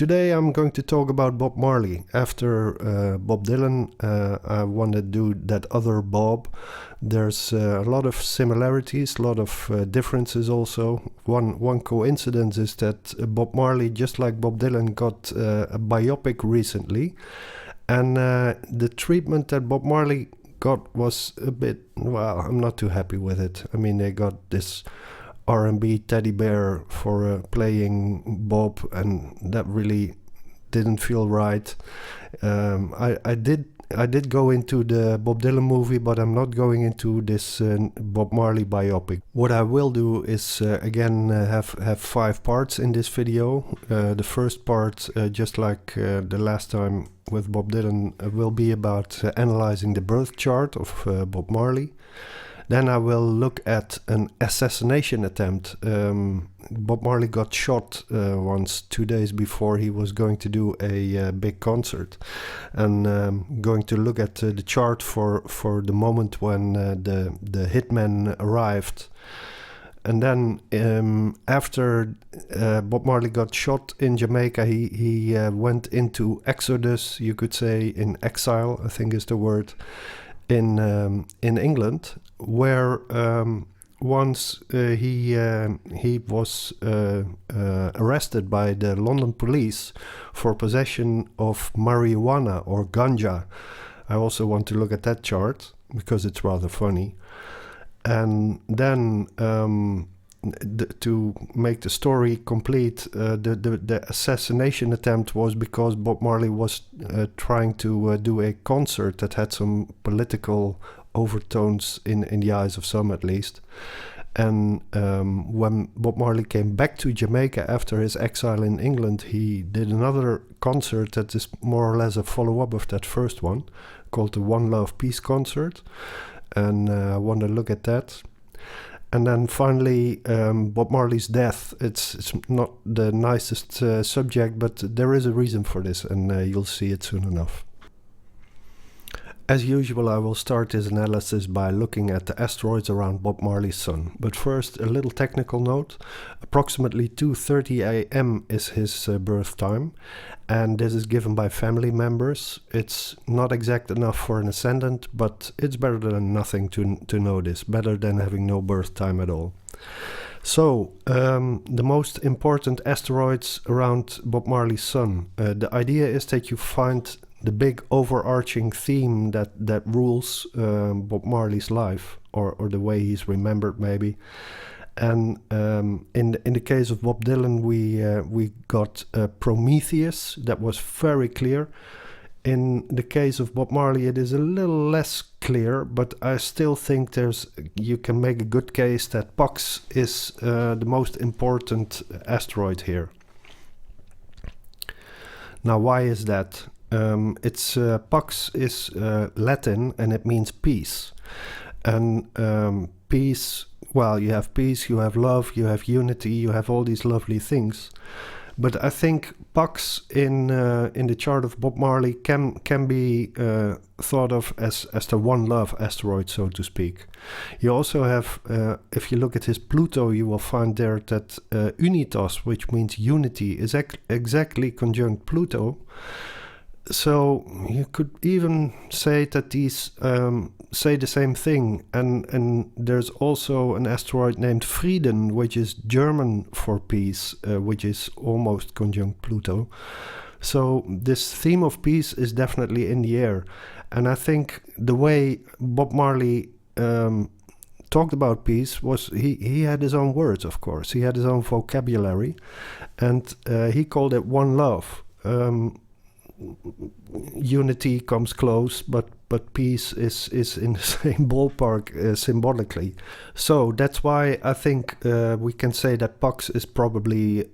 Today I'm going to talk about Bob Marley. After Bob Dylan, I want to do that other Bob. There's a lot of similarities, a lot of differences also. One coincidence is that Bob Marley, just like Bob Dylan, got a biopic recently. And the treatment that Bob Marley got was a bit, well, I'm not too happy with it. I mean, they got this R&B teddy bear for playing Bob, and that really didn't feel right. I did go into the Bob Dylan movie, but I'm not going into this Bob Marley biopic. What I will do is again have 5 parts in this video. The first part, just like the last time with Bob Dylan, will be about analyzing the birth chart of Bob Marley. Then I will look at an assassination attempt. Bob Marley got shot once 2 days before he was going to do a big concert. And going to look at the chart for the moment when the hitman arrived. And then after Bob Marley got shot in Jamaica, he went into exodus, you could say, in exile, I think is the word, in England, where once he was arrested by the London police for possession of marijuana or ganja. I also want to look at that chart because it's rather funny. And then to make the story complete, the assassination attempt was because Bob Marley was trying to do a concert that had some political overtones in the eyes of some, at least. And when Bob Marley came back to Jamaica after his exile in England, he did another concert that is more or less a follow-up of that first one, called the One Love Peace concert. And I want to look at that. And then finally, Bob Marley's death. It's not the nicest subject, but there is a reason for this, and you'll see it soon enough. As usual, I will start this analysis by looking at the asteroids around Bob Marley's sun. But first, a little technical note. Approximately 2:30 a.m. is his birth time, and this is given by family members. It's not exact enough for an ascendant, but it's better than nothing to know this, better than having no birth time at all. So, the most important asteroids around Bob Marley's sun. The idea is that you find the big overarching theme that rules Bob Marley's life, or the way he's remembered maybe. And in the case of Bob Dylan, we got Prometheus. That was very clear. In the case of Bob Marley, it is a little less clear, but I still think you can make a good case that Pax is the most important asteroid here. Now, why is that? Pax is Latin, and it means peace. And peace, well, you have peace, you have love, you have unity, you have all these lovely things. But I think Pax in the chart of Bob Marley can be thought of as the one love asteroid, so to speak. You also have, if you look at his Pluto, you will find there that unitas, which means unity, is exactly conjunct Pluto. So you could even say that these say the same thing. And there's also an asteroid named Frieden, which is German for peace, which is almost conjunct Pluto. So this theme of peace is definitely in the air. And I think the way Bob Marley talked about peace was he had his own words, of course. He had his own vocabulary. And he called it one love. Unity comes close, but peace is in the same ballpark symbolically. So that's why I think we can say that Pax is probably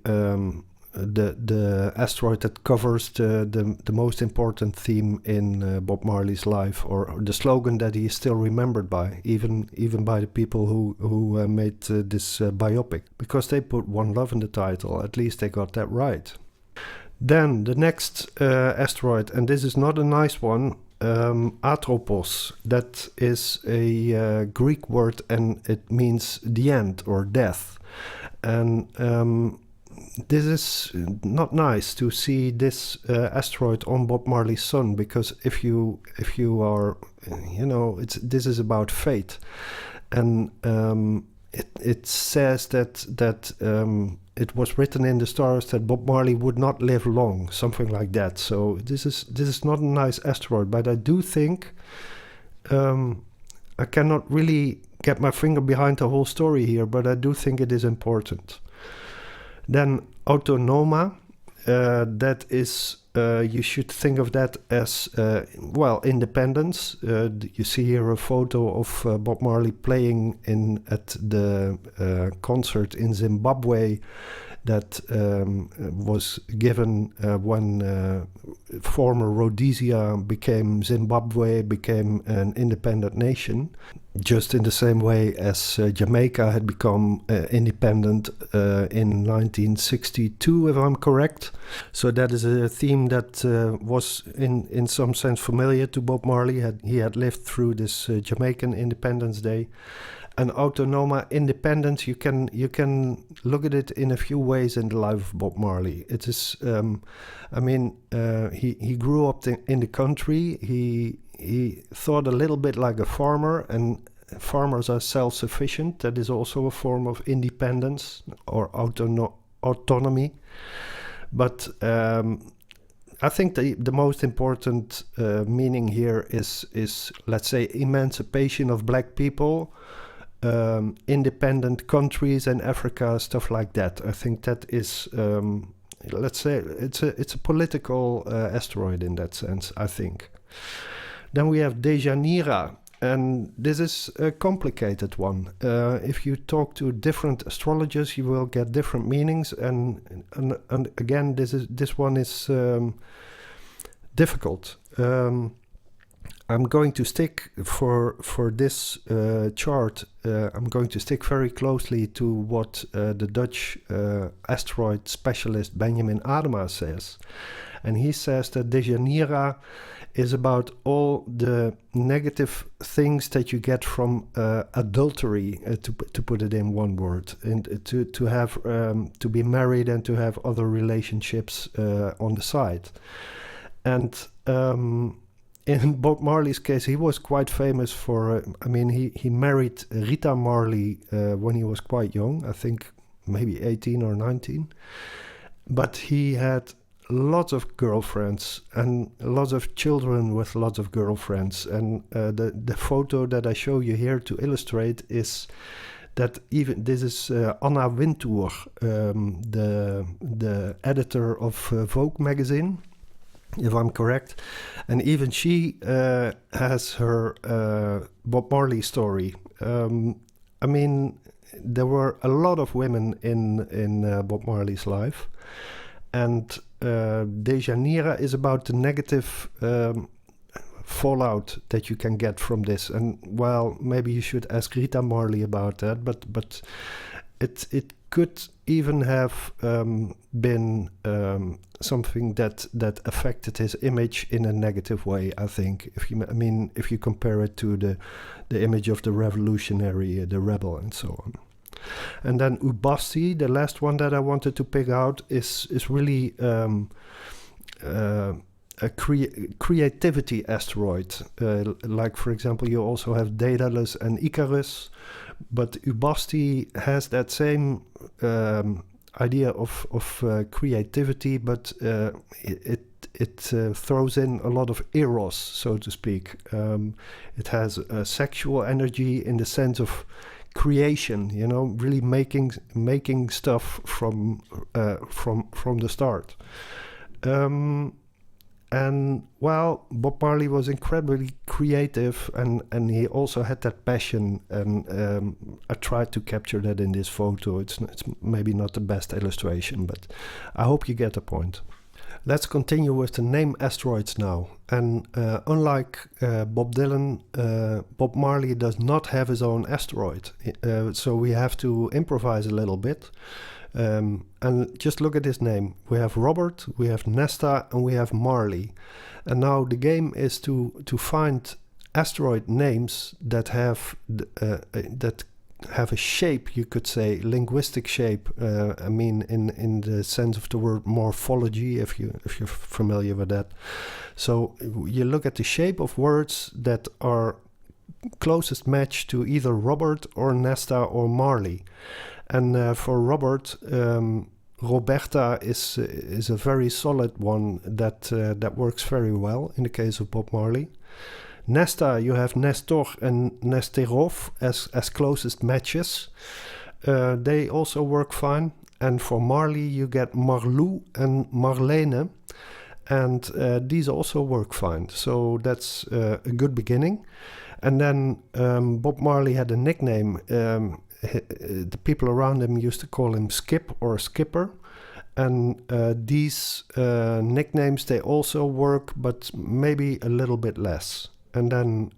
the asteroid that covers the most important theme in Bob Marley's life, or the slogan that he is still remembered by, even by the people who made this biopic, because they put one love in the title. At least they got that right. Then the next asteroid, and this is not a nice one, Atropos. That is a Greek word, and it means the end or death. And this is not nice to see this asteroid on Bob Marley's son, because if you are, this is about fate, and it says that it was written in the stars that Bob Marley would not live long, something like that. So this is not a nice asteroid, but I do think I cannot really get my finger behind the whole story here, but I do think it is important. Then Autonoma, that is, you should think of that as, independence. You see here a photo of Bob Marley playing at the concert in Zimbabwe that was given when former Rhodesia became Zimbabwe, became an independent nation, just in the same way as Jamaica had become independent in 1962, if I'm correct. So that is a theme that was in some sense familiar to Bob Marley. He had lived through this Jamaican Independence Day. And Autonoma, independence, you can look at it in a few ways in the life of Bob Marley. It is, he grew up in the country. He thought a little bit like a farmer, and farmers are self-sufficient. That is also a form of independence or autonomy. But I think the most important meaning here is, let's say, emancipation of black people. Independent countries in Africa, stuff like that. I think that is, let's say, it's a political asteroid in that sense, I think. Then we have Dejanira, and this is a complicated one. If you talk to different astrologers, you will get different meanings, and again, this one is difficult. I'm going to stick for this chart. I'm going to stick very closely to what the Dutch asteroid specialist Benjamin Adema says, and he says that Dejanira is about all the negative things that you get from adultery, to put it in one word, and to have to be married and to have other relationships on the side, and. In Bob Marley's case, he was quite famous for, he married Rita Marley when he was quite young, I think maybe 18 or 19. But he had lots of girlfriends and lots of children with lots of girlfriends. And the photo that I show you here to illustrate is that even this is Anna Wintour, the editor of Vogue magazine, if I'm correct, and even she has her Bob Marley story. There were a lot of women in Bob Marley's life, and Dejanira is about the negative fallout that you can get from this. And well, maybe you should ask Rita Marley about that, but it could even have been something that affected his image in a negative way, I think. If you compare it to the image of the revolutionary, the rebel, and so on. And then Ubasti, the last one that I wanted to pick out, is really a creativity asteroid. Like, for example, you also have Daedalus and Icarus, but Ubasti has that same idea of creativity, but it throws in a lot of eros, so to speak. It has a sexual energy in the sense of creation, really making stuff from the start. And well, Bob Marley was incredibly creative, and he also had that passion, and I tried to capture that in this photo. It's maybe not the best illustration, but I hope you get the point. Let's continue with the name asteroids now. And unlike Bob Dylan, Bob Marley does not have his own asteroid, so we have to improvise a little bit. And just look at his name. We have Robert, we have Nesta, and we have Marley. And now the game is to find asteroid names that have that have a shape, you could say, linguistic shape. I mean, in the sense of the word morphology, if you're familiar with that. So you look at the shape of words that are closest match to either Robert or Nesta or Marley. And for Robert, Roberta is a very solid one that works very well in the case of Bob Marley. Nesta, you have Nestor and Nesterov as closest matches. They also work fine. And for Marley, you get Marlou and Marlene. And these also work fine. So that's a good beginning. And then Bob Marley had a nickname. The people around him used to call him Skip or Skipper. And these nicknames, they also work, but maybe a little bit less. And then,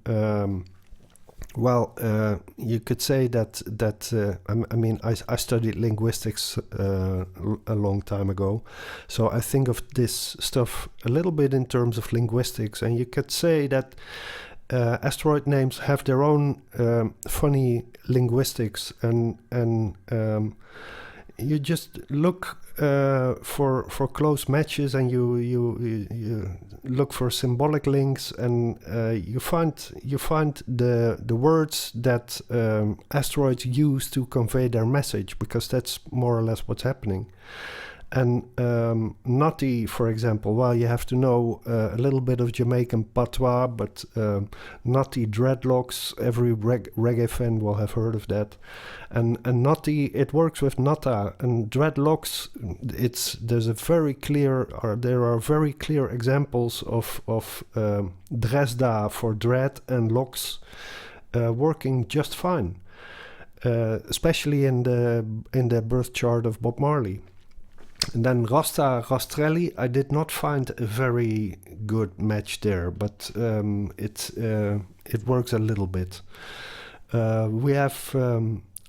you could say that I studied linguistics a long time ago. So I think of this stuff a little bit in terms of linguistics. And you could say that asteroid names have their own funny linguistics, and you just look for close matches, and you look for symbolic links, and you find the words that asteroids use to convey their message, because that's more or less what's happening. And Nutty, for example, well, you have to know a little bit of Jamaican patois, but Nutty dreadlocks, every reggae fan will have heard of that. And Nutty, it works with Natta, and dreadlocks, there are very clear examples of Dresda for dread and locks working just fine, especially in the birth chart of Bob Marley. And then Rasta, Rastrelli, I did not find a very good match there, but it works a little bit. We have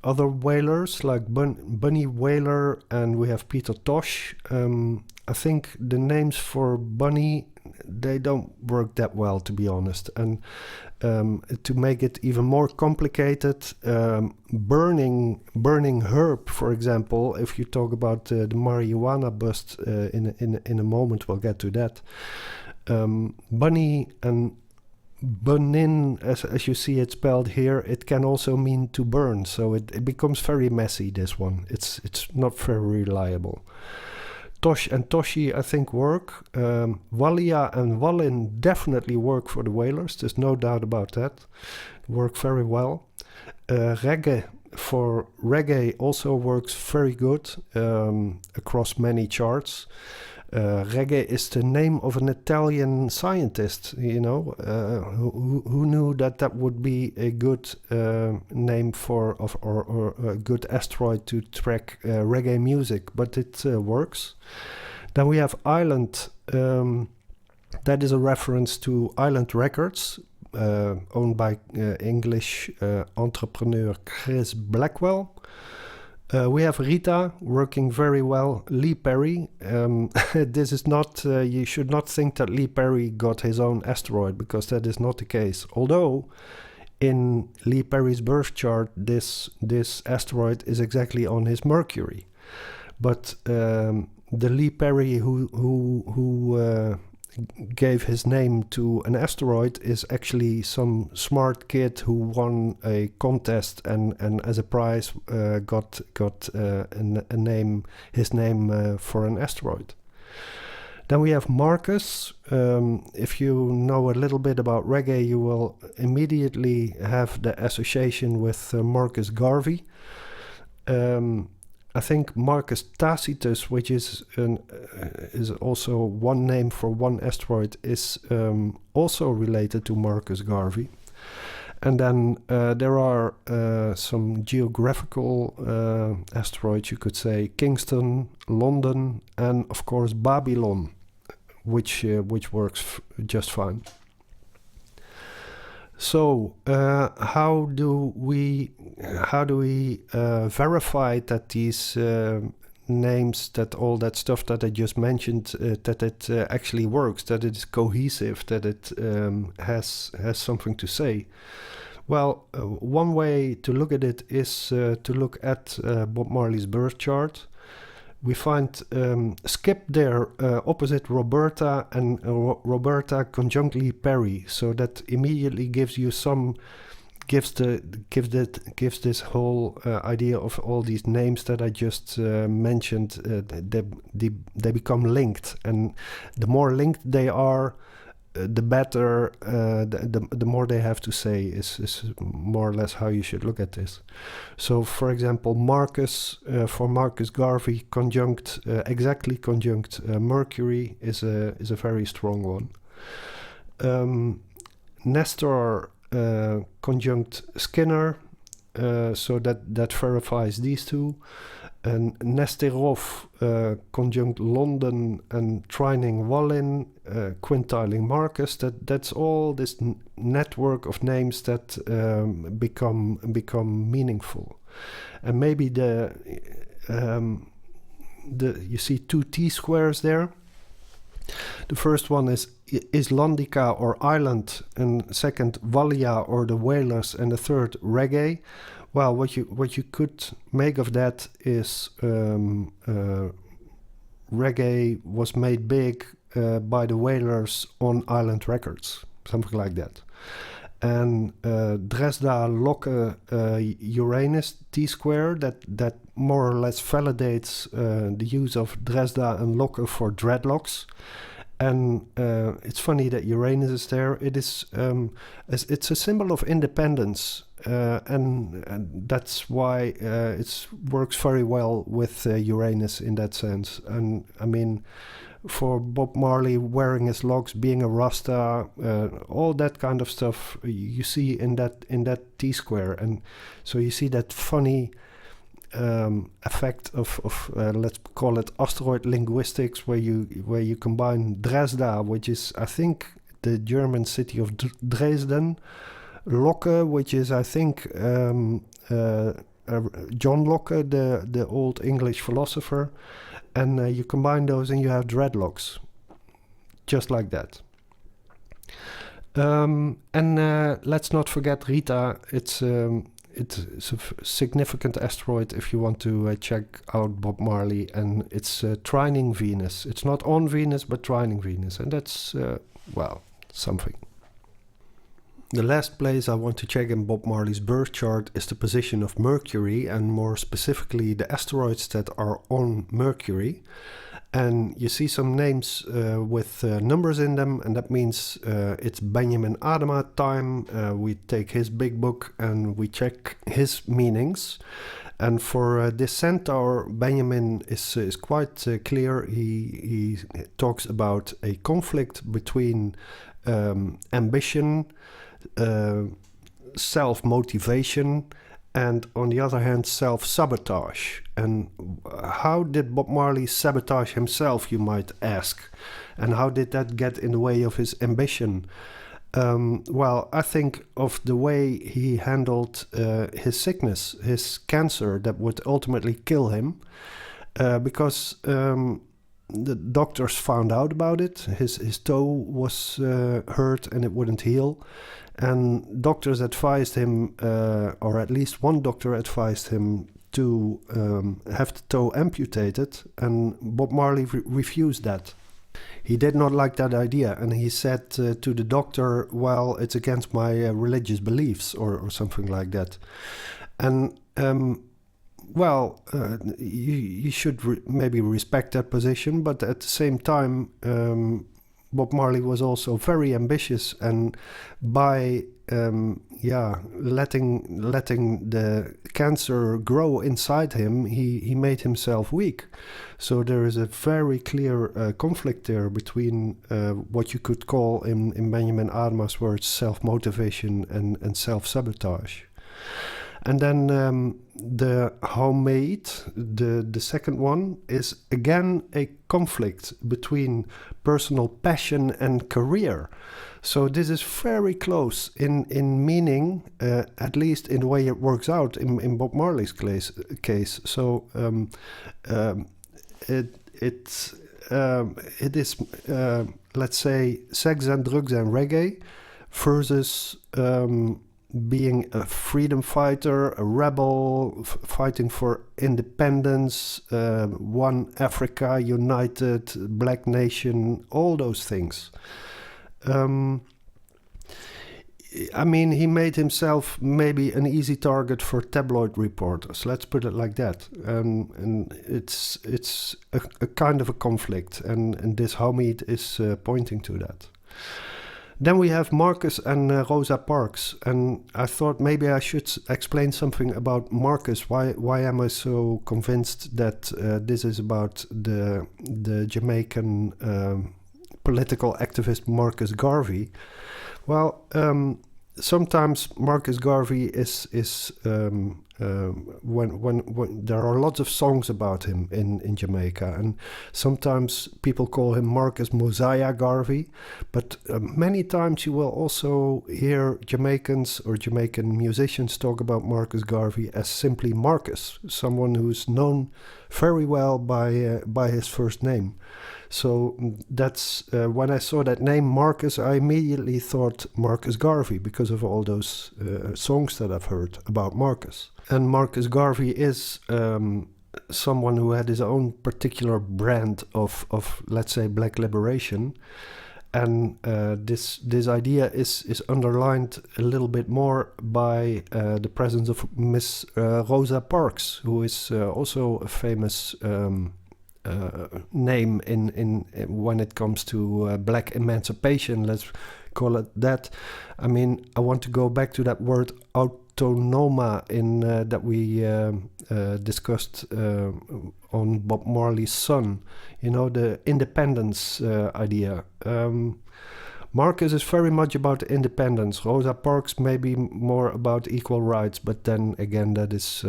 other whalers like Bunny Whaler, and we have Peter Tosh. I think the names for Bunny, they don't work that well, to be honest. And to make it even more complicated, burning herb, for example, if you talk about the marijuana bust in a moment, we'll get to that. Bunny and bunin, as you see it spelled here, it can also mean to burn, so it becomes very messy, this one. It's not very reliable. Tosh and Toshi, I think, work. Wallia and Wallin definitely work for the whalers. There's no doubt about that. Work very well. Reggae for reggae also works very good across many charts. Reggae is the name of an Italian scientist, who knew that would be a good name for or a good asteroid to track reggae music, but it works. Then we have Island. That is a reference to Island Records, owned by English entrepreneur Chris Blackwell. We have Rita working very well. Lee Perry. This is not. You should not think that Lee Perry got his own asteroid, because that is not the case. Although, in Lee Perry's birth chart, this asteroid is exactly on his Mercury. But the Lee Perry who gave his name to an asteroid is actually some smart kid who won a contest and as a prize got a name, his name for an asteroid. Then we have Marcus. If you know a little bit about reggae, you will immediately have the association with Marcus Garvey. I think Marcus Tacitus, which is also one name for one asteroid, is also related to Marcus Garvey. And then there are some geographical asteroids, you could say, Kingston, London, and of course Babylon, which works just fine. So how do we verify that these names, that all that stuff that I just mentioned, that it actually works, that it is cohesive, that it has something to say? Well, one way to look at it is to look at Bob Marley's birth chart. We find Skip there opposite Roberta, and Roberta conjunctly Perry. So that immediately gives you gives this whole idea of all these names that I just mentioned. They become linked, and the more linked they are, the better, the more they have to say is more or less how you should look at this. So, for example, Marcus, for Marcus Garvey, conjunct, exactly conjunct Mercury is a very strong one. Nestor conjunct Skinner, so that verifies these two. And Nesterov conjunct London and trining Wallin, quintiling Marcus. That's all this network of names that become meaningful. And maybe you see two T squares there. The first one is Islandica or island, and second Wallia or the whalers, and the third reggae. Well, what you could make of that is reggae was made big by the whalers on Island Records, something like that. And Dresda Locke Uranus T square, that more or less validates the use of Dresda and Locke for dreadlocks. And it's funny that Uranus is there. It is it's a symbol of independence, and that's why it works very well with Uranus in that sense. And I mean, for Bob Marley wearing his locks, being a Rasta, all that kind of stuff you see in that T square, and so you see that funny effect of let's call it asteroid linguistics, where you combine Dresda, which is I think the German city of Dresden, Locke, which is I think John Locke, the old English philosopher, and you combine those and you have dreadlocks, just like that. And let's not forget Rita. It's a significant asteroid if you want to check out Bob Marley, and it's trining Venus. It's not on Venus, but trining Venus, and that's, well, something. The last place I want to check in Bob Marley's birth chart is the position of Mercury, and more specifically the asteroids that are on Mercury. And you see some names with numbers in them, and that means it's Benjamin Adema time. We take his big book and we check his meanings. And for this centaur, Benjamin is quite clear. He talks about a conflict between ambition, self-motivation, and on the other hand, self-sabotage. And how did Bob Marley sabotage himself, you might ask? And how did that get in the way of his ambition? Well, I think of the way he handled his sickness, his cancer that would ultimately kill him, because the doctors found out about it. His toe was hurt and it wouldn't heal. And doctors advised him, or at least one doctor advised him to have the toe amputated, and Bob Marley refused that. He did not like that idea, and he said to the doctor, well, it's against my religious beliefs, or something like that. And, you should maybe respect that position, but at the same time, Bob Marley was also very ambitious, and by letting the cancer grow inside him, he made himself weak. So there is a very clear conflict there between what you could call, in Benjamin Adema's words, self-motivation and self-sabotage. And then the homemade, the second one, is again a conflict between personal passion and career. So this is very close in meaning, at least in the way it works out in Bob Marley's case. So it is, let's say, sex and drugs and reggae versus being a freedom fighter, a rebel, fighting for independence, one Africa, united, black nation, all those things. I mean, he made himself maybe an easy target for tabloid reporters. Let's put it like that. And it's a kind of a conflict, and this Hamid is pointing to that. Then we have Marcus and Rosa Parks, and I thought maybe I should explain something about Marcus. Why am I so convinced that this is about the Jamaican political activist Marcus Garvey? Well, sometimes Marcus Garvey is when there are lots of songs about him in Jamaica, and sometimes people call him Marcus Mosiah Garvey, but many times you will also hear Jamaicans or Jamaican musicians talk about Marcus Garvey as simply Marcus, someone who's known very well by his first name. So that's when I saw that name Marcus, I immediately thought Marcus Garvey because of all those songs that I've heard about Marcus. And Marcus Garvey is someone who had his own particular brand of let's say, black liberation. And this idea is underlined a little bit more by the presence of Miss Rosa Parks, who is also a famous name in when it comes to black emancipation, let's call it that. I mean, I want to go back to that word Autonoma that we discussed on Bob Marley's Son, the independence idea. Marcus is very much about independence. Rosa Parks maybe more about equal rights, but then again, that's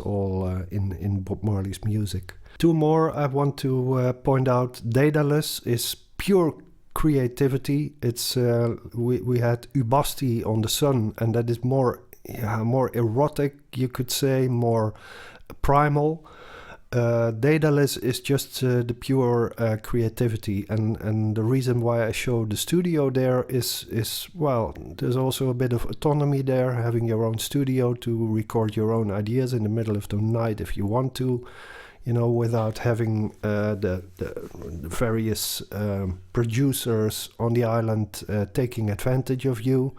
all in Bob Marley's music. Two more I want to point out. Daedalus is pure creativity. It's we had Ubasti on the Sun, and that is more erotic, you could say, more primal. Daedalus is just the pure creativity, and the reason why I show the studio there is well, there's also a bit of autonomy there, having your own studio to record your own ideas in the middle of the night if you want to, without having the various producers on the island taking advantage of you.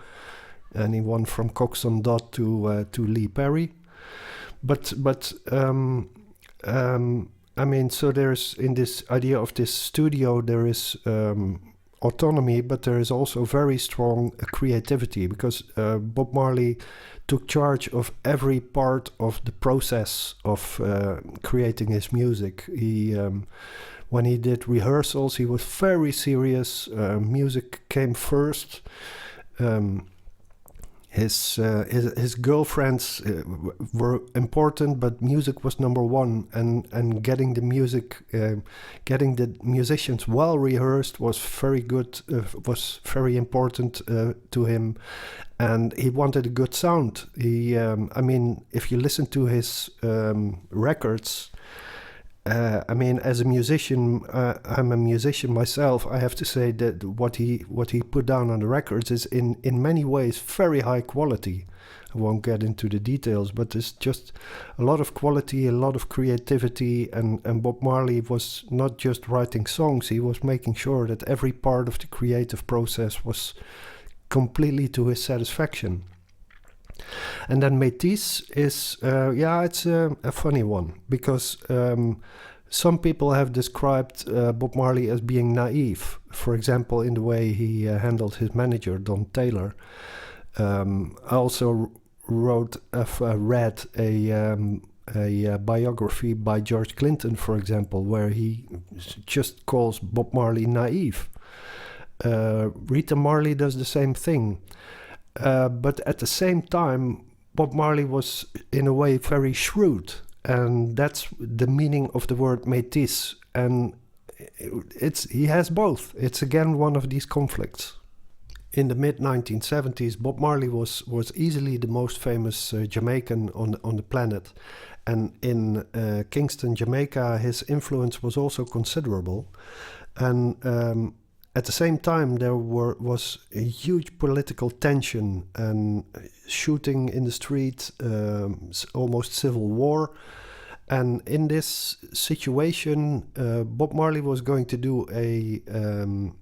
Anyone from Coxon Dot to Lee Perry, but I mean, so there's in this idea of this studio there is autonomy, but there is also very strong creativity, because Bob Marley took charge of every part of the process of creating his music. He when he did rehearsals, he was very serious. Music came first. His girlfriends were important, but music was number one, and getting the music, getting the musicians well rehearsed was very good, was very important to him, and he wanted a good sound. I mean, if you listen to his records, I mean, as a musician, I'm a musician myself. I have to say that what he put down on the records is in many ways very high quality. I won't get into the details, but it's just a lot of quality, a lot of creativity, and Bob Marley was not just writing songs, he was making sure that every part of the creative process was completely to his satisfaction. And then Métis is, it's a funny one, because some people have described Bob Marley as being naive, for example, in the way he handled his manager, Don Taylor. I also read a biography by George Clinton, for example, where he just calls Bob Marley naive. Rita Marley does the same thing. But at the same time, Bob Marley was, in a way, very shrewd. And that's the meaning of the word métis. And he has both. It's, again, one of these conflicts. In the mid-1970s, Bob Marley was easily the most famous Jamaican on the planet. And in Kingston, Jamaica, his influence was also considerable. And at the same time, there was a huge political tension and shooting in the street, almost civil war. And in this situation, Bob Marley was going to do in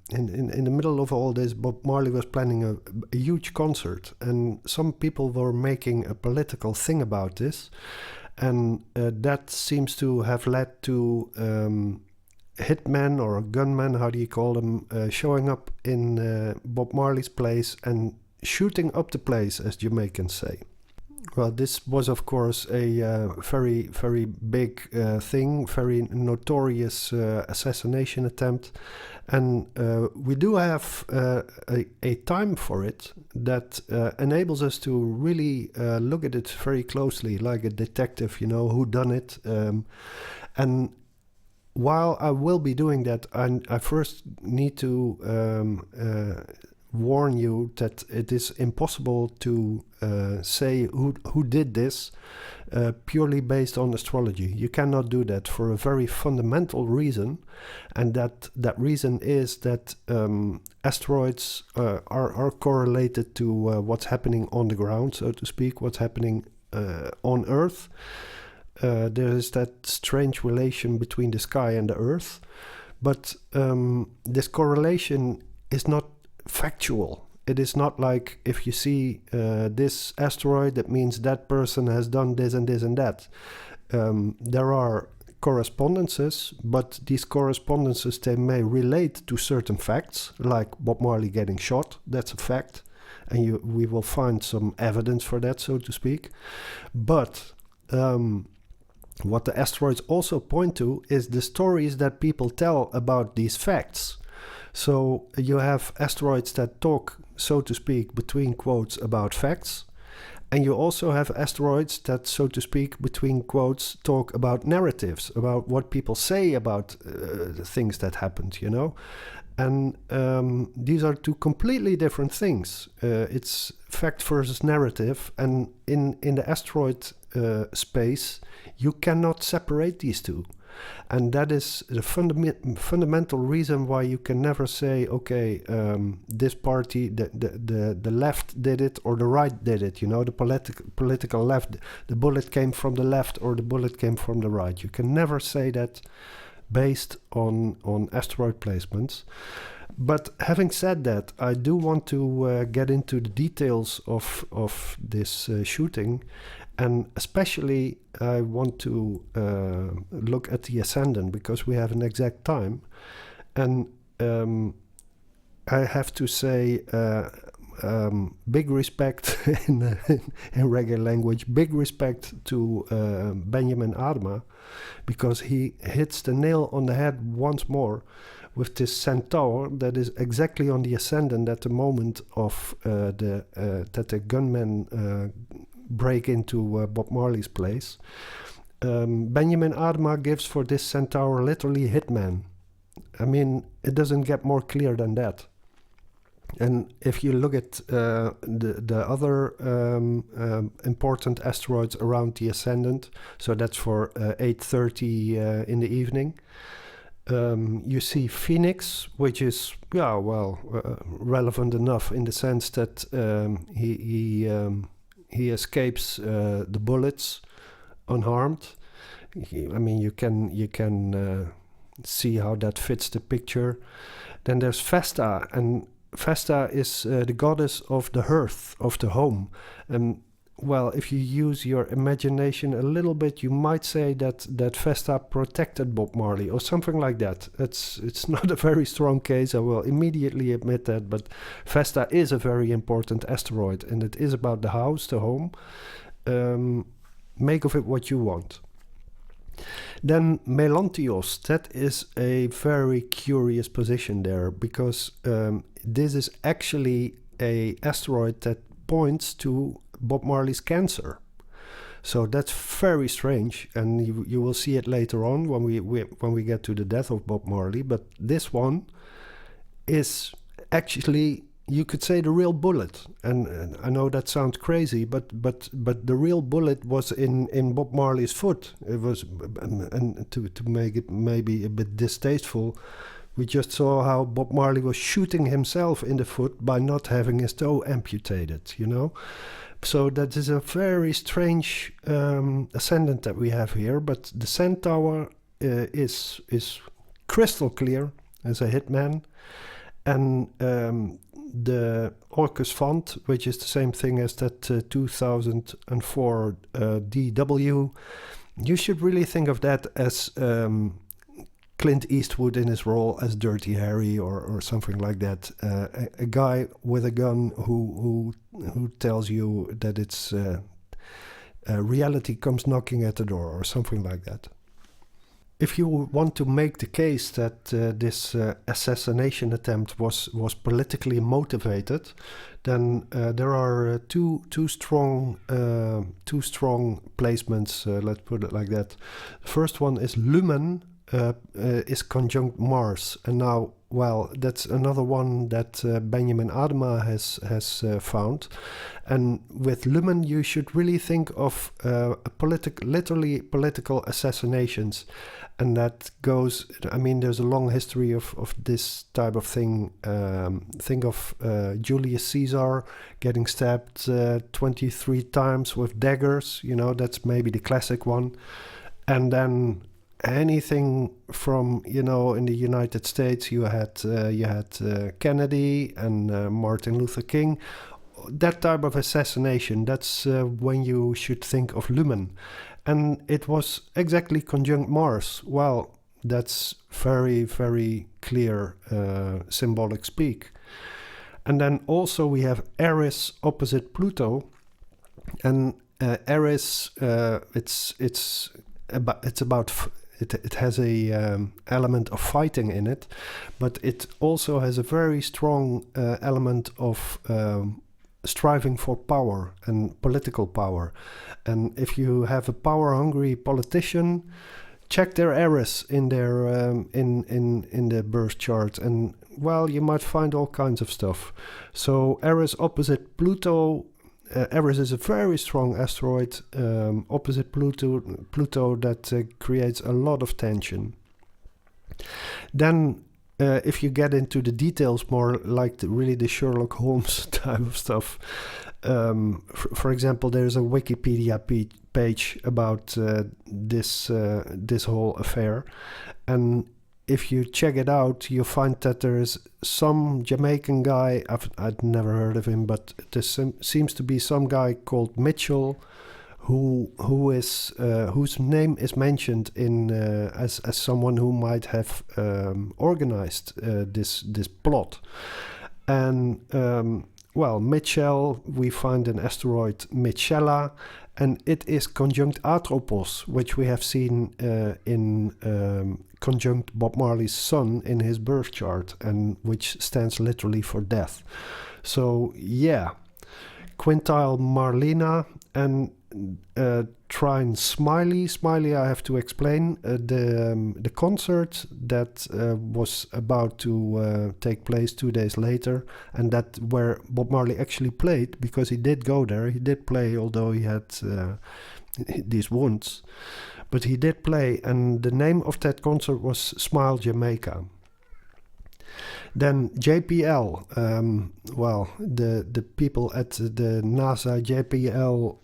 the middle of all this, Bob Marley was planning a huge concert. And some people were making a political thing about this. And that seems to have led to hitmen or gunmen, how do you call them, showing up in Bob Marley's place and shooting up the place, as Jamaicans say. Well, this was, of course, a very, very big thing, very notorious assassination attempt. And we do have a time for it that enables us to really look at it very closely, like a detective, who done it. And while I will be doing that, I first need to warn you that it is impossible to say who did this purely based on astrology. You cannot do that for a very fundamental reason, and that reason is that asteroids are correlated to what's happening on the ground, so to speak, what's happening on Earth. There is that strange relation between the sky and the Earth, but this correlation is not factual. It is not like if you see this asteroid, that means that person has done this and this and that. There are correspondences, but these correspondences, they may relate to certain facts, like Bob Marley getting shot. That's a fact, and we will find some evidence for that, so to speak. But what the asteroids also point to is the stories that people tell about these facts. So you have asteroids that talk, so to speak, between quotes about facts. And you also have asteroids that, so to speak, between quotes, talk about narratives, about what people say about the things that happened, And these are two completely different things. It's fact versus narrative. And in the asteroid space, you cannot separate these two. And that is the fundamental reason why you can never say, okay, this party, the left did it or the right did it, the political left, the bullet came from the left or the bullet came from the right. You can never say that based on asteroid placements. But having said that, I do want to get into the details of this shooting. And especially I want to look at the ascendant because we have an exact time. And I have to say big respect in regular language, big respect to Benjamin Adema, because he hits the nail on the head once more with this centaur that is exactly on the ascendant at the moment of that the gunmen break into Bob Marley's place. Benjamin Adema gives for this centaur literally hitman. I mean, it doesn't get more clear than that. And if you look at the other important asteroids around the ascendant, so that's for 8:30 in the evening, you see Phoenix, which is relevant enough in the sense that he escapes the bullets unharmed. You can see how that fits the picture. Then there's Vesta, and Vesta is the goddess of the hearth, of the home. Well, if you use your imagination a little bit, you might say that Vesta protected Bob Marley or something like that. It's not a very strong case, I will immediately admit that, but Vesta is a very important asteroid, and it is about the house, the home. Make of it what you want. Then Melantios, that is a very curious position there, because this is actually a asteroid that points to Bob Marley's cancer. So that's very strange, and you will see it later on when we get to the death of Bob Marley. But this one is actually, you could say, the real bullet. And I know that sounds crazy, but the real bullet was in Bob Marley's foot. It was, and to make it maybe a bit distasteful, We just saw how Bob Marley was shooting himself in the foot by not having his toe amputated, you know? So that is a very strange ascendant that we have here, but the Centaur is crystal clear as a hitman, and the Orcus font, which is the same thing as that 2004 DW, you should really think of that as Clint Eastwood in his role as Dirty Harry or something like that. A guy with a gun who tells you that it's reality comes knocking at the door or something like that. If you want to make the case that this assassination attempt was politically motivated, then there are two strong placements. Let's put it like that. The first one is Lumen. Is conjunct Mars, and now, well, that's another one that Benjamin Adema has found. And with Lumen, you should really think of literally political assassinations, and that goes. I mean, there's a long history of this type of thing. Think of Julius Caesar getting stabbed 23 times with daggers. You know, that's maybe the classic one, and then anything from, you know, in the United States, you had Kennedy and Martin Luther King. That type of assassination, that's when you should think of Lumen. And it was exactly conjunct Mars. Well, that's very, very clear symbolic speak. And then also we have Eris opposite Pluto. And Eris, it has a element of fighting in it, but it also has a very strong element of striving for power and political power. And if you have a power-hungry politician, check their Eris in their in the birth chart, and well, you might find all kinds of stuff. So Eris opposite Pluto. Eris is a very strong asteroid opposite Pluto that creates a lot of tension. Then if you get into the details more, like really the Sherlock Holmes type of stuff, for example, there's a Wikipedia page about this whole affair, and if you check it out, you find that there is some Jamaican guy, I'd never heard of him, but there seems to be some guy called Mitchell who is whose name is mentioned in as someone who might have organized this plot. And well, Mitchell, we find an asteroid Mitchella, and it is conjunct Atropos, which we have seen in conjunct Bob Marley's sun in his birth chart, and which stands literally for death. So yeah, quintile Marlena and trine Smiley. Smiley, I have to explain. The concert that was about to take place 2 days later, and that where Bob Marley actually played, because he did go there. He did play, although he had these wounds. But he did play, and the name of that concert was Smile Jamaica. Then JPL, well, the people at the NASA JPL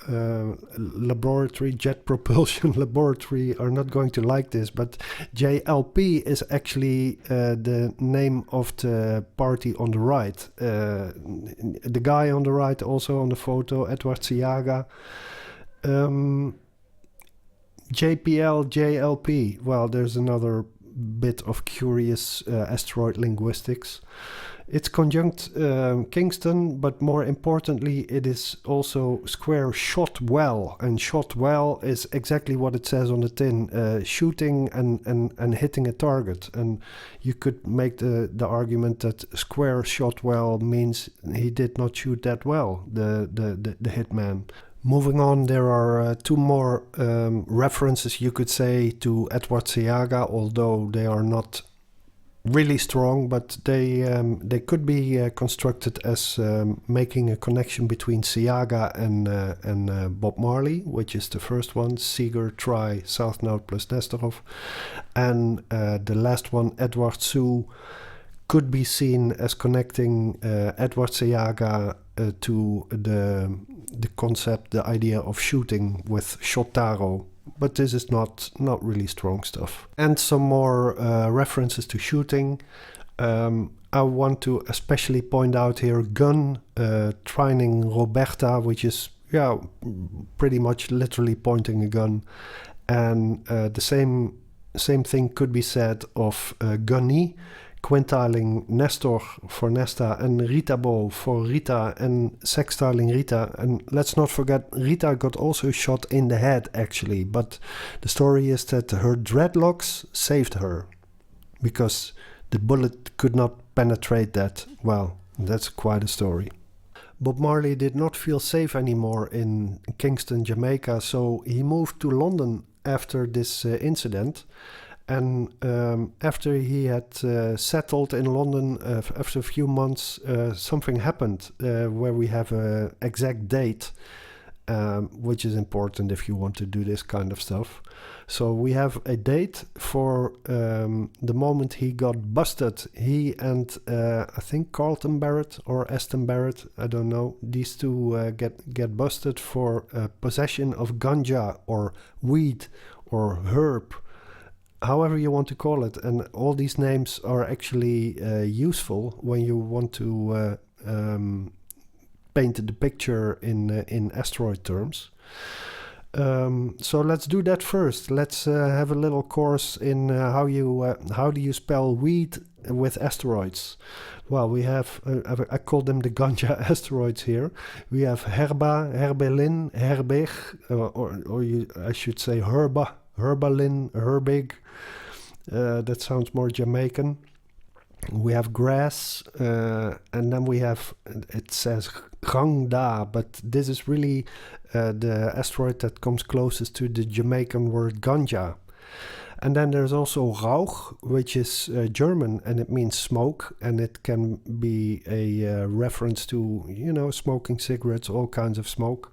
laboratory, Jet Propulsion Laboratory, are not going to like this, but JLP is actually the name of the party on the right. The guy on the right, also on the photo, Edward Siaga. JPL, JLP, well, there's another bit of curious asteroid linguistics. It's conjunct Kingston, but more importantly, it is also square shot well, and shot well is exactly what it says on the tin, shooting and hitting a target. And you could make the argument that square shot well means he did not shoot that well, the hitman. Moving on, there are two more references, you could say, to Edward Siaga, although they are not really strong, but they could be constructed as making a connection between Siaga and Bob Marley, which is the first one, Seeger, Try, South Node plus Nesterov, and the last one, Edward Sue, could be seen as connecting Edward Siaga to the concept, the idea of shooting with Shotaro. But this is not really strong stuff. And some more references to shooting. I want to especially point out here gun, trining Roberta, which is pretty much literally pointing a gun. And the same thing could be said of Gunny, quintiling Nestor for Nesta and Ritabo for Rita and sextiling Rita. And let's not forget, Rita got also shot in the head actually, but the story is that her dreadlocks saved her because the bullet could not penetrate that. Well, that's quite a story. Bob Marley did not feel safe anymore in Kingston, Jamaica, so he moved to London after this incident. And after he had settled in London, after a few months, something happened where we have an exact date, which is important if you want to do this kind of stuff. So we have a date for the moment he got busted. He and I think Carlton Barrett or Aston Barrett, I don't know, these two get busted for possession of ganja or weed or herb, however you want to call it. And all these names are actually useful when you want to paint the picture in asteroid terms. So let's do that first. Let's have a little course in how do you spell weed with asteroids. Well, we have, I call them the ganja asteroids here. We have herba, herbelin, herbig, I should say herba, herbalin, herbig. That sounds more Jamaican. We have grass, and then we have, it says gangda, but this is really the asteroid that comes closest to the Jamaican word ganja. And then there's also Rauch, which is German, and it means smoke, and it can be a reference to, smoking cigarettes, all kinds of smoke,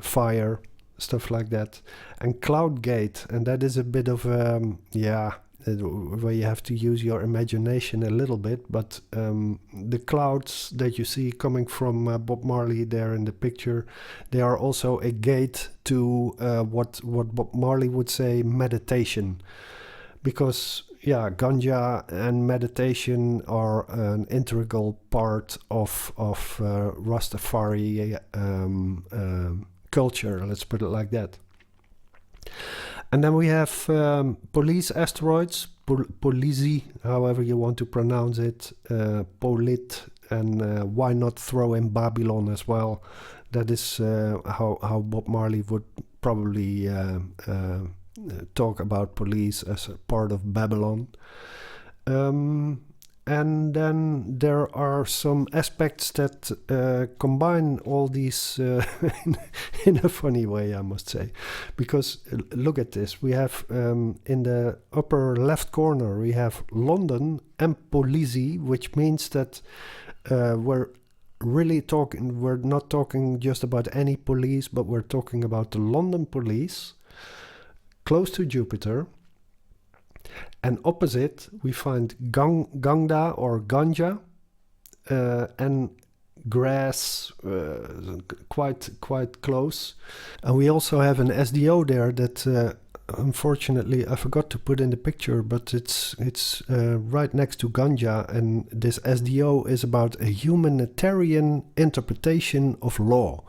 fire, stuff like that. And Cloudgate, and that is a bit of, where you have to use your imagination a little bit, but the clouds that you see coming from Bob Marley there in the picture, they are also a gate to what Bob Marley would say meditation, because ganja and meditation are an integral part of Rastafari culture, let's put it like that. And then we have police asteroids, Polisi, however you want to pronounce it, Polit, and why not throw in Babylon as well? That is how Bob Marley would probably talk about police as a part of Babylon. And then there are some aspects that combine all these in a funny way, I must say. Because look at this. We have in the upper left corner, we have London and Polisi, which means that we're not talking just about any police, but we're talking about the London police, close to Jupiter. And opposite, we find gangda or ganja and grass, quite close. And we also have an SDO there that unfortunately I forgot to put in the picture, but it's right next to ganja, and this SDO is about a humanitarian interpretation of law.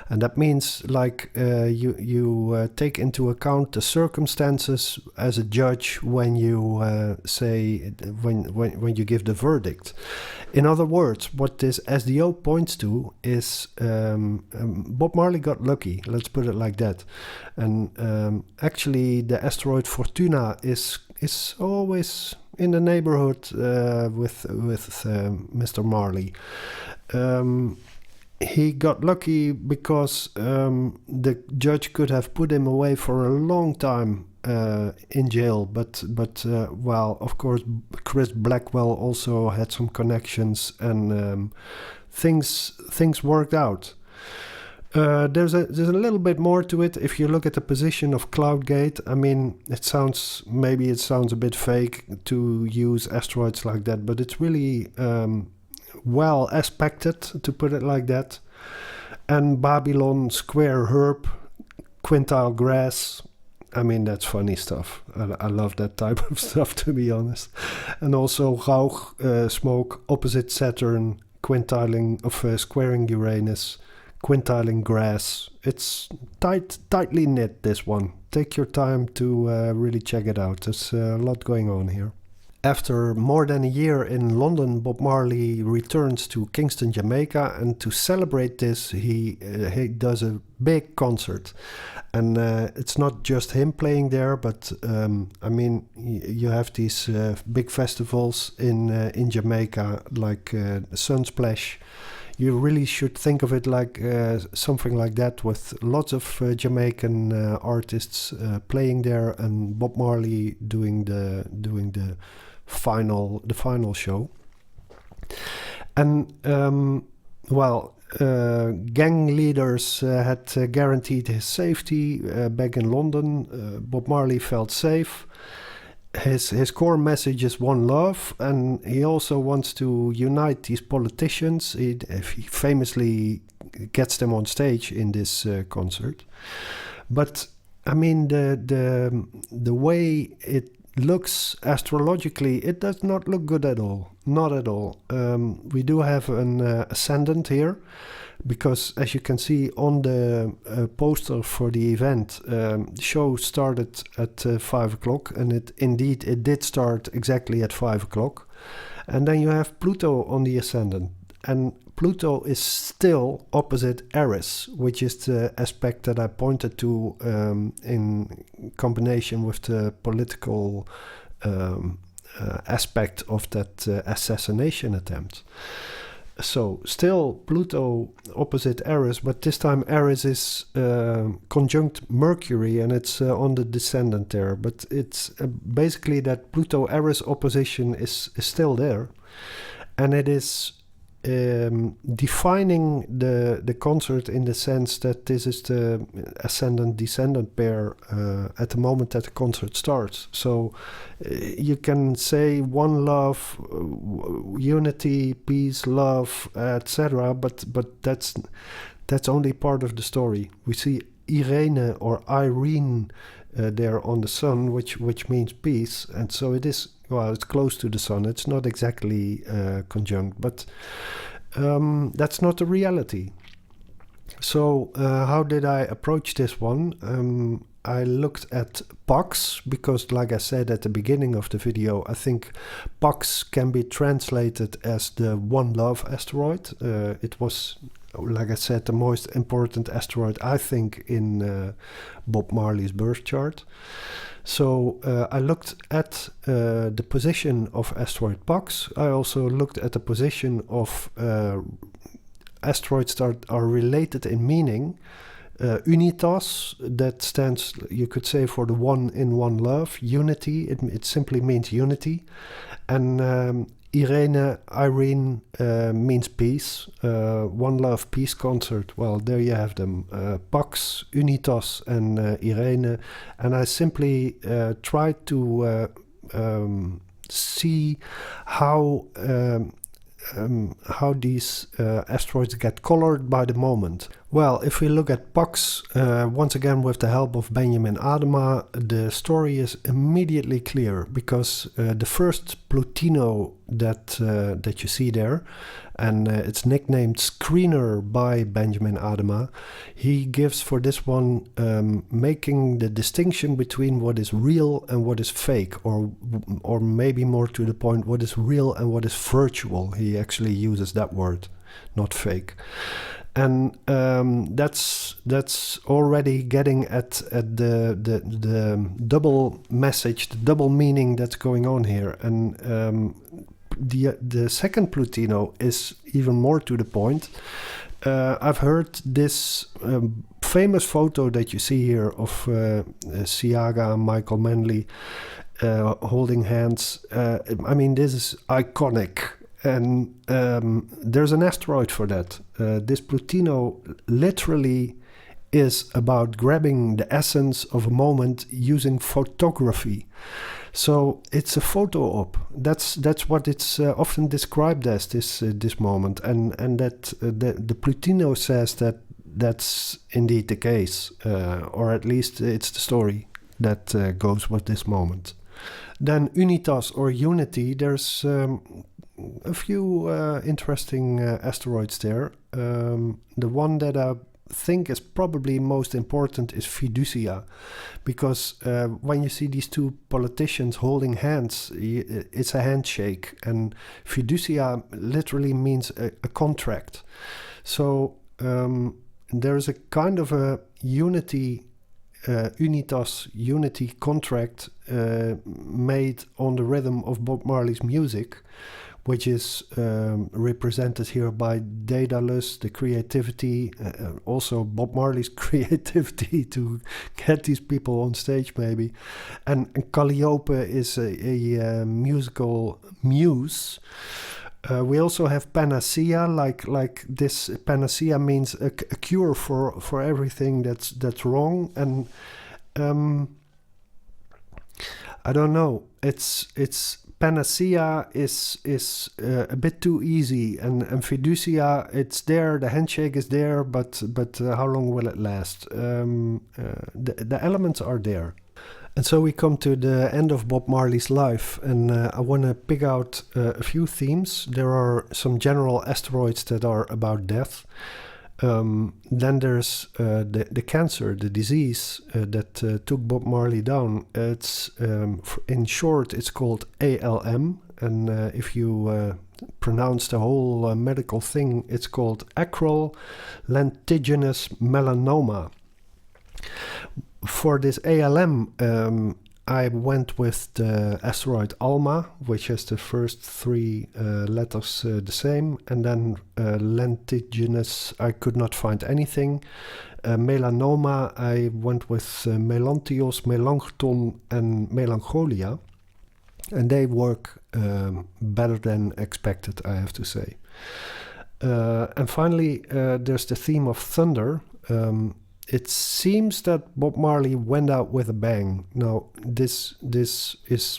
And that means like you take into account the circumstances as a judge when you say when you give the verdict. In other words, what this SDO points to is Bob Marley got lucky, let's put it like that. And actually the asteroid Fortuna is always in the neighborhood with Mr. Marley. He got lucky because the judge could have put him away for a long time in jail, but well, of course, Chris Blackwell also had some connections, and things worked out. There's a little bit more to it. If you look at the position of Cloudgate, I mean, it sounds a bit fake to use asteroids like that, but it's really well aspected, to put it like that. And Babylon, Square Herb, Quintile Grass. I mean, that's funny stuff. I love that type of stuff, to be honest. And also Rauch, smoke, opposite Saturn, quintiling of squaring Uranus, quintiling grass. It's tightly knit, this one. Take your time to really check it out. There's a lot going on here. After more than a year in London, Bob Marley returns to Kingston, Jamaica, and to celebrate this, he does a big concert. And it's not just him playing there, but I mean, you have these big festivals in Jamaica, like Sunsplash. You really should think of it like something like that, with lots of Jamaican artists playing there, and Bob Marley doing the final show. And gang leaders had guaranteed his safety back in London. Bob Marley felt safe. His core message is one love, and he also wants to unite these politicians. He famously gets them on stage in this concert. But I mean, the way it looks astrologically, it does not look good at all. Not at all. We do have an ascendant here, because as you can see on the poster for the event, the show started at 5 o'clock, and it did start exactly at 5 o'clock. And then you have Pluto on the ascendant, and Pluto is still opposite Eris, which is the aspect that I pointed to in combination with the political aspect of that assassination attempt. So still Pluto opposite Eris, but this time Eris is conjunct Mercury, and it's on the descendant there. But it's basically that Pluto-Eris opposition is still there, and it is defining the concert in the sense that this is the ascendant-descendant pair at the moment that the concert starts. So you can say one love, unity, peace, love, etc. But that's only part of the story. We see Irene or Irene there on the sun, which means peace, and so it is. Well, it's close to the sun. It's not exactly conjunct, but that's not the reality. So how did I approach this one? I looked at Pax, because like I said at the beginning of the video, I think Pax can be translated as the One Love asteroid. It was, like I said, the most important asteroid, I think, in Bob Marley's birth chart. So I looked at the position of asteroid Pax. I also looked at the position of asteroids that are related in meaning. Unitas, that stands, you could say, for the one in one love. Unity, it simply means unity. And Irene means peace. One Love Peace Concert. Well, there you have them. Pax, Unitas, and Irene. And I simply tried to see how these asteroids get colored by the moment. Well, if we look at Pax, once again with the help of Benjamin Adema, the story is immediately clear, because the first Plutino that you see there, and it's nicknamed Screener by Benjamin Adema, he gives for this one making the distinction between what is real and what is fake, or maybe more to the point, what is real and what is virtual. He actually uses that word, not fake. And that's already getting at the double message, the double meaning that's going on here. And the second Plutino is even more to the point. I've heard this famous photo that you see here of Siaga and Michael Manley holding hands. I mean, this is iconic. And there's an asteroid for that. This Plutino literally is about grabbing the essence of a moment using photography. So it's a photo op. That's what it's often described as, this moment, and that the Plutino says that that's indeed the case, or at least it's the story that goes with this moment. Then unitas or unity. There's a few interesting asteroids there. The one that I think is probably most important is Fiducia, because when you see these two politicians holding hands, it's a handshake, and Fiducia literally means a contract. So there's a kind of a unity, unitas, unity contract made on the rhythm of Bob Marley's music, which is represented here by Daedalus, the creativity, also Bob Marley's creativity to get these people on stage, maybe. And Calliope is a musical muse. We also have panacea, like this. Panacea means a cure for everything that's wrong, and I don't know. It's panacea is a bit too easy, and fiducia, it's there, the handshake is there, but how long will it last? The elements are there. And so we come to the end of Bob Marley's life, and I want to pick out a few themes. There are some general asteroids that are about death. Then there's the cancer, the disease that took Bob Marley down. It's in short, it's called ALM, and if you pronounce the whole medical thing, it's called acral lentiginous melanoma. For this ALM, I went with the asteroid Alma, which has the first three letters the same, and then lentiginous, I could not find anything. Melanoma, I went with Melantios, Melanchthon, and Melancholia, and they work better than expected, I have to say. And finally, there's the theme of thunder. It seems that Bob Marley went out with a bang. Now, this is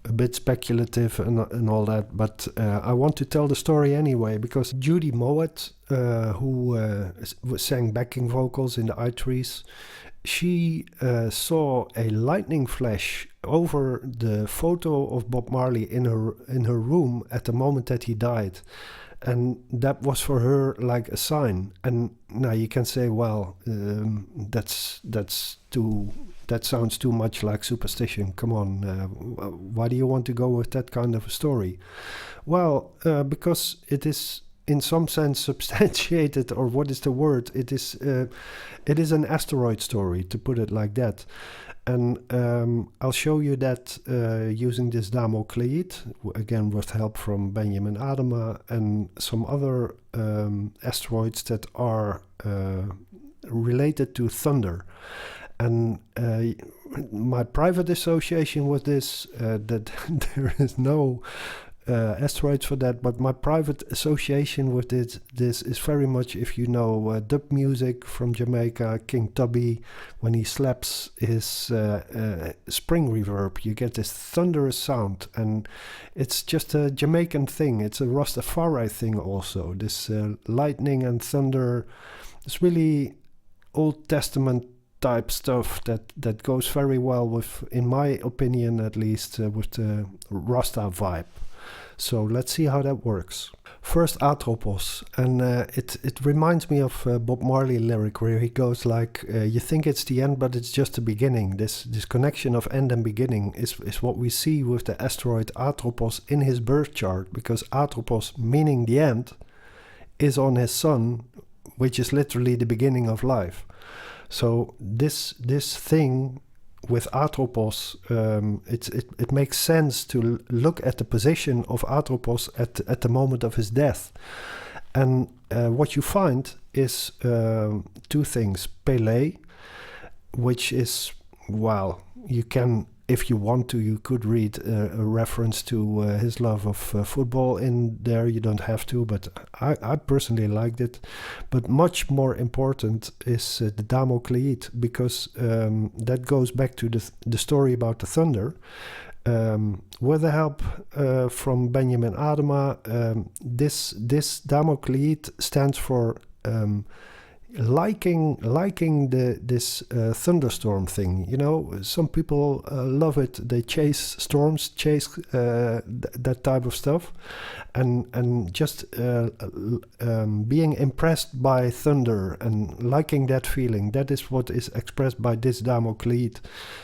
a bit speculative and all that, but I want to tell the story anyway, because Judy Mowatt, who sang backing vocals in the I Trees, she saw a lightning flash over the photo of Bob Marley in her room at the moment that he died. And that was for her like a sign. And now you can say, well, that sounds too much like superstition. Come on, why do you want to go with that kind of a story? Well, because it is in some sense substantiated, or what is the word? It is an asteroid story, to put it like that. And I'll show you that using this Damocleid, again with help from Benjamin Adema and some other asteroids that are related to thunder. And my private association with this, that there is no asteroids for that, but my private association with this is very much, if you know dub music from Jamaica, King Tubby, when he slaps his spring reverb, you get this thunderous sound, and it's just a Jamaican thing. It's a Rastafari thing also, this lightning and thunder. It's really Old Testament type stuff that goes very well with, in my opinion at least, with the Rasta vibe. So let's see how that works. First, Atropos, and it reminds me of Bob Marley lyric where he goes like, you think it's the end, but it's just the beginning. This connection of end and beginning is what we see with the asteroid Atropos in his birth chart, because Atropos, meaning the end, is on his sun, which is literally the beginning of life. So this thing with Atropos, it makes sense to look at the position of Atropos at the moment of his death. And what you find is two things. Pelé, which is, well, you can, if you want to, you could read a reference to his love of football in there. You don't have to, but I personally liked it. But much more important is the Damocleid, because that goes back to the story about the thunder. With the help from Benjamin Adema, this Damocleid stands for liking this thunderstorm thing. You know, some people love it. They chase storms, chase that type of stuff, and just being impressed by thunder and liking that feeling. That is what is expressed by this Damocleid.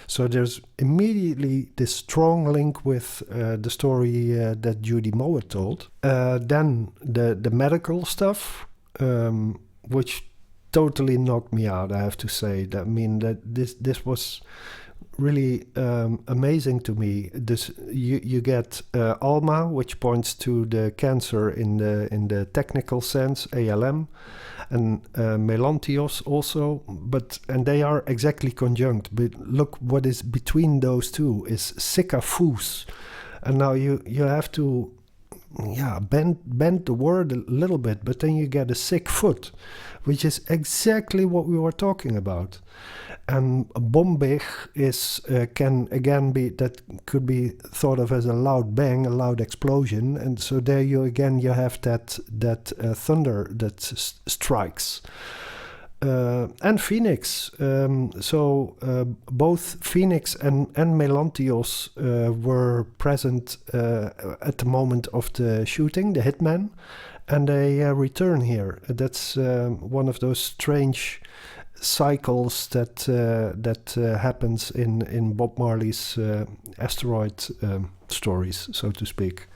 So there's immediately this strong link with the story that Judy Mowatt told. Then the medical stuff, which totally knocked me out, I have to say. I mean, that this was really amazing to me. This you get ALMA, which points to the cancer in the technical sense, ALM, and Melantios also, and they are exactly conjunct. But look, what is between those two is Sickafoose, and now you have to bend the word a little bit, but then you get a sick foot, which is exactly what we were talking about. And bombig is can again be, that could be thought of as a loud bang, a loud explosion, and so there you have that thunder that strikes. And Phoenix. Both Phoenix and Melantios were present at the moment of the shooting, the hitman, and they return here. That's one of those strange cycles that happens in Bob Marley's Asteroid stories, so to speak.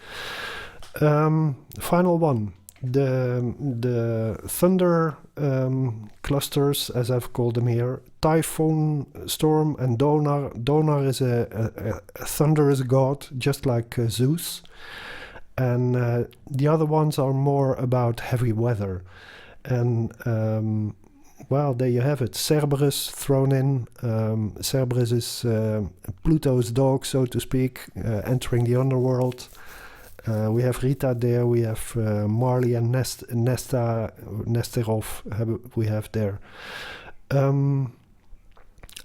Final one. The thunder clusters, as I've called them here, Typhoon, Storm, and Donar. Donar is a thunderous god, just like Zeus. And the other ones are more about heavy weather. And, well, there you have it. Cerberus thrown in. Cerberus is Pluto's dog, so to speak, entering the underworld. We have Rita there, we have Marley and Nesterov we have there.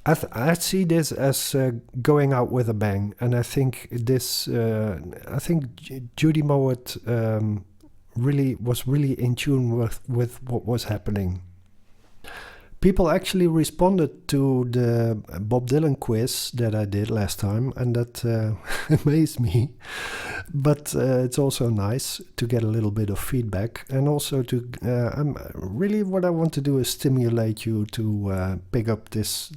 I see this as going out with a bang, and I think Judy Mowatt was really in tune with what was happening. People actually responded to the Bob Dylan quiz that I did last time, and that amazed me. But it's also nice to get a little bit of feedback, and also to really what I want to do is stimulate you to pick up this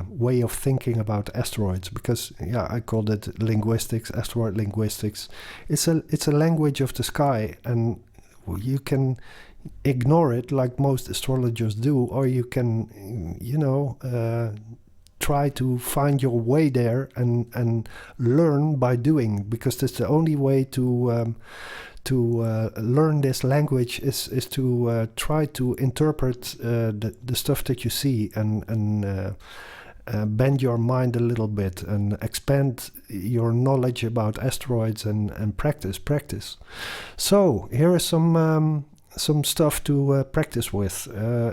way of thinking about asteroids, because I called it linguistics, asteroid linguistics. It's a language of the sky, and you can ignore it like most astrologers do, or you can try to find your way there and learn by doing, because that's the only way to learn this language is to try to interpret the stuff that you see and bend your mind a little bit and expand your knowledge about asteroids and practice. So here is some stuff to practice with.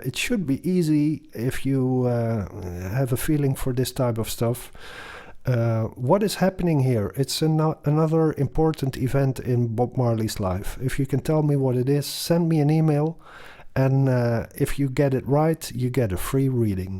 It should be easy if you have a feeling for this type of stuff. What is happening here? It's another important event in Bob Marley's life. If you can tell me what it is, send me an email, and if you get it right, you get a free reading.